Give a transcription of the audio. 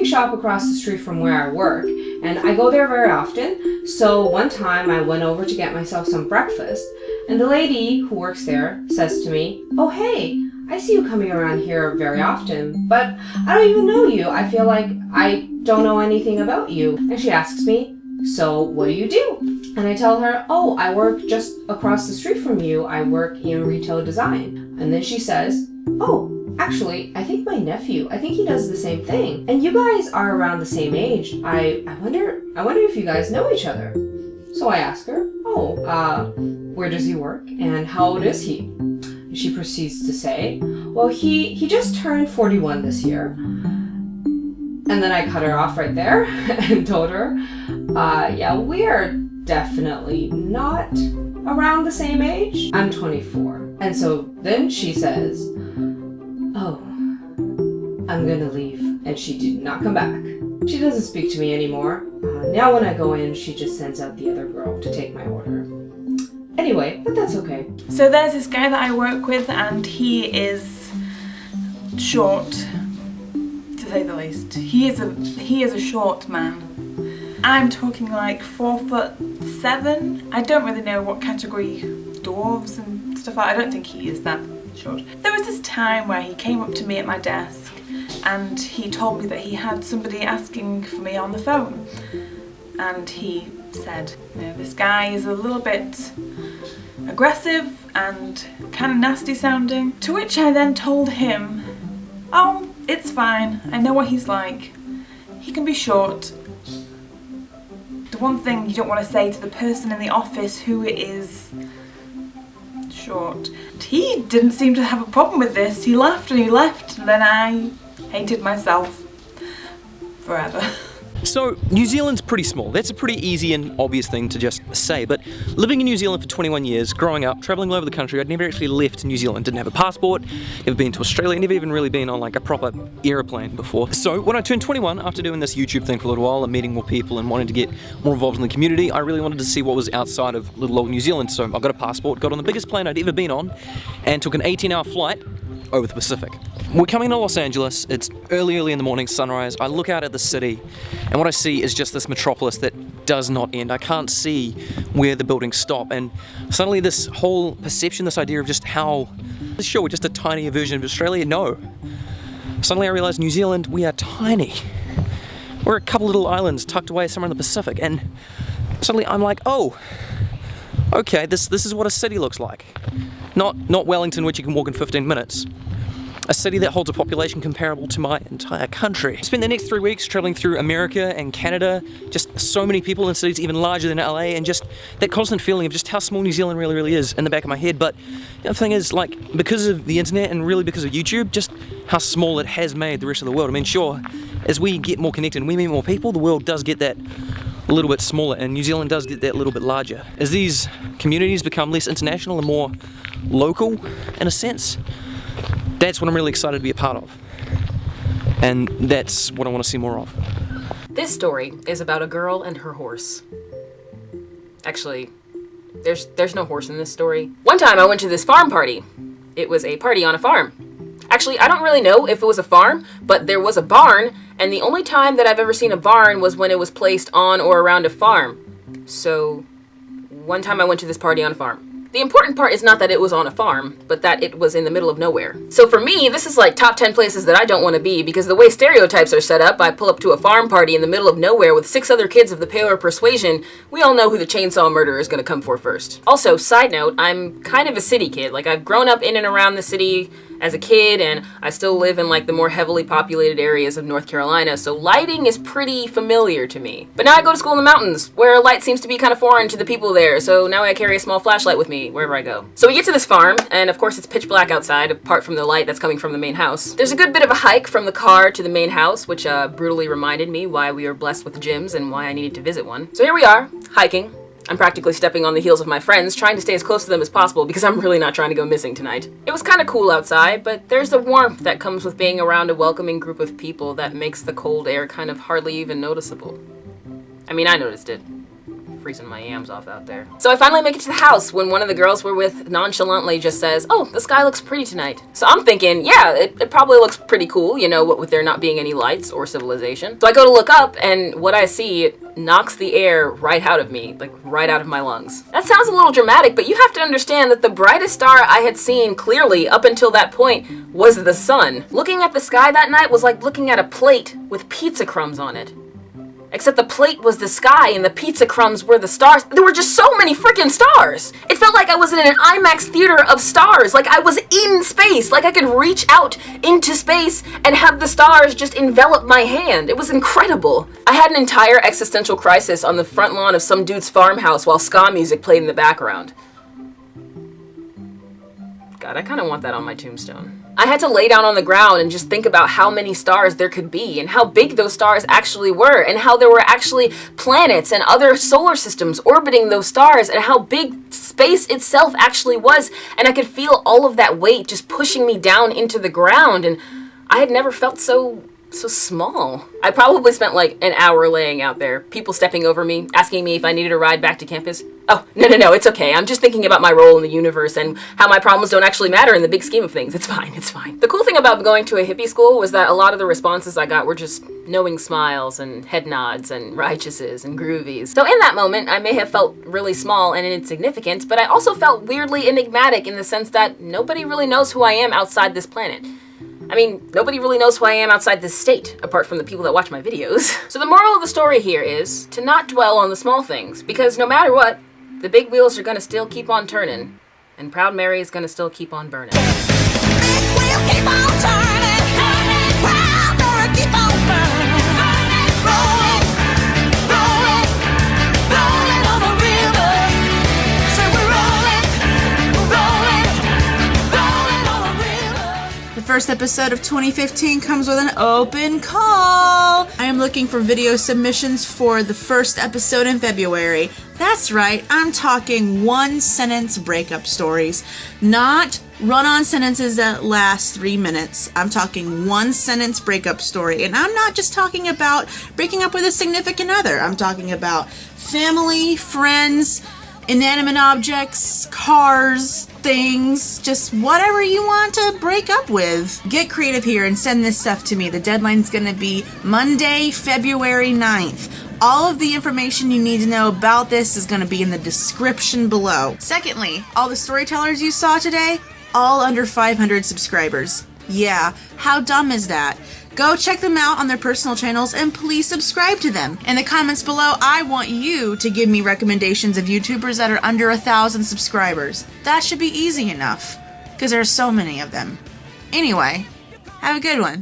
coffee shop across the street from where I work, and I go there very often. So one time I went over to get myself some breakfast, and the lady who works there says to me, "Oh, hey, I see you coming around here very often, but I don't even know you. I feel like I don't know anything about you." And she asks me, "So what do you do?" And I tell her, "Oh, I work just across the street from you. I work in retail design." And then she says, "Oh, actually, I think my nephew, I think he does the same thing. And you guys are around the same age. I wonder if you guys know each other." So I ask her, "Oh, where does he work? And how old is he?" She proceeds to say, "Well, he just turned 41 this year." And then I cut her off right there and told her, yeah, we are definitely not around the same age. I'm 24. And so then she says, "Oh, I'm gonna leave." And she did not come back. She doesn't speak to me anymore. Now when I go in, she just sends out the other girl to take my order. Anyway, but that's okay. So there's this guy that I work with, and he is short, to say the least. He is a short man. I'm talking like 4'7". I don't really know what category dwarves and stuff are. I don't think he is that short. There was this time where he came up to me at my desk and he told me that he had somebody asking for me on the phone. And he said, you know, this guy is a little bit aggressive and kind of nasty sounding. To which I then told him, "Oh, it's fine. I know what he's like. He can be short. The one thing you don't want to say to the person in the office who is short." He didn't seem to have a problem with this. He laughed and he left, and then I hated myself forever. So, New Zealand's pretty small. That's a pretty easy and obvious thing to just say, but living in New Zealand for 21 years, growing up, travelling all over the country, I'd never actually left New Zealand. Didn't have a passport, never been to Australia, never even really been on like a proper aeroplane before. So when I turned 21, after doing this YouTube thing for a little while and meeting more people and wanting to get more involved in the community, I really wanted to see what was outside of little old New Zealand. So I got a passport, got on the biggest plane I'd ever been on, and took an 18-hour flight over the Pacific. We're coming to Los Angeles. It's early in the morning, sunrise. I look out at the city, and what I see is just this metropolis that does not end. I can't see where the buildings stop, and suddenly this whole perception, this idea of just how, sure, we're just a tiny version of Australia, no. Suddenly I realize New Zealand, we are tiny. We're a couple little islands tucked away somewhere in the Pacific, and suddenly I'm like, oh, okay, this is what a city looks like. Not Wellington, which you can walk in 15 minutes. A city that holds a population comparable to my entire country. I spent the next 3 weeks traveling through America and Canada, just so many people in cities even larger than LA, and just that constant feeling of just how small New Zealand really is in the back of my head. But the other thing is, like, because of the internet and really because of YouTube, just how small it has made the rest of the world. I mean, sure, as we get more connected and we meet more people, the world does get that a little bit smaller, and New Zealand does get that little bit larger. As these communities become less international and more local, in a sense, that's what I'm really excited to be a part of. And that's what I want to see more of. This story is about a girl and her horse. Actually, there's no horse in this story. One time I went to this farm party. It was a party on a farm. Actually, I don't really know if it was a farm, but there was a barn, and the only time that I've ever seen a barn was when it was placed on or around a farm. So, one time I went to this party on a farm. The important part is not that it was on a farm, but that it was in the middle of nowhere. So for me, this is like top 10 places that I don't want to be, because the way stereotypes are set up, I pull up to a farm party in the middle of nowhere with 6 other kids of the paler persuasion, we all know who the chainsaw murderer is going to come for first. Also, side note, I'm kind of a city kid. Like, I've grown up in and around the city as a kid, and I still live in like the more heavily populated areas of North Carolina, so lighting is pretty familiar to me. But now I go to school in the mountains, where light seems to be kind of foreign to the people there, so now I carry a small flashlight with me wherever I go. So we get to this farm, and of course it's pitch black outside, apart from the light that's coming from the main house. There's a good bit of a hike from the car to the main house, which brutally reminded me why we are blessed with gyms and why I needed to visit one. So here we are, hiking. I'm practically stepping on the heels of my friends, trying to stay as close to them as possible because I'm really not trying to go missing tonight. It was kind of cool outside, but there's the warmth that comes with being around a welcoming group of people that makes the cold air kind of hardly even noticeable. I mean, I noticed it. freezing my yams off out there. So I finally make it to the house when one of the girls we're with nonchalantly just says, "Oh, the sky looks pretty tonight." So I'm thinking, yeah, it probably looks pretty cool, you know, what with there not being any lights or civilization. So I go to look up, and what I see knocks the air right out of me, like right out of my lungs. That sounds a little dramatic, but you have to understand that the brightest star I had seen clearly up until that point was the sun. Looking at the sky that night was like looking at a plate with pizza crumbs on it. Except the plate was the sky and the pizza crumbs were the stars. There were just so many freaking stars. It felt like I was in an IMAX theater of stars, like I was in space, like I could reach out into space and have the stars just envelop my hand. It was incredible. I had an entire existential crisis on the front lawn of some dude's farmhouse while ska music played in the background. God, I kind of want that on my tombstone. I had to lay down on the ground and just think about how many stars there could be and how big those stars actually were and how there were actually planets and other solar systems orbiting those stars and how big space itself actually was. And I could feel all of that weight just pushing me down into the ground, and I had never felt so small. I probably spent like an hour laying out there, people stepping over me, asking me if I needed a ride back to campus. Oh, no, it's okay. I'm just thinking about my role in the universe and how my problems don't actually matter in the big scheme of things. It's fine. The cool thing about going to a hippie school was that a lot of the responses I got were just knowing smiles and head nods and righteouses and groovies. So in that moment, I may have felt really small and insignificant, but I also felt weirdly enigmatic in the sense that nobody really knows who I am outside this planet. I mean, nobody really knows who I am outside this state, apart from the people that watch my videos. So the moral of the story here is to not dwell on the small things, because no matter what, the big wheels are gonna still keep on turning, and Proud Mary is gonna still keep on burning. Big wheel keep on turning, turning, Proud Mary keep on burning, burning, rolling, rolling, rolling on the river. Say we're rolling, rolling, rolling on the river. The first episode of 2015 comes with an open call. I am looking for video submissions for the first episode in February. That's right, I'm talking one-sentence breakup stories, not run-on sentences that last 3 minutes. I'm talking one-sentence breakup story, and I'm not just talking about breaking up with a significant other. I'm talking about family, friends, inanimate objects, cars, things, just whatever you want to break up with. Get creative here and send this stuff to me. The deadline's gonna be Monday, February 9th. All of the information you need to know about this is going to be in the description below. Secondly, all the storytellers you saw today, all under 500 subscribers. Yeah, how dumb is that? Go check them out on their personal channels and please subscribe to them. In the comments below, I want you to give me recommendations of YouTubers that are under 1,000 subscribers. That should be easy enough, because there are so many of them. Anyway, have a good one.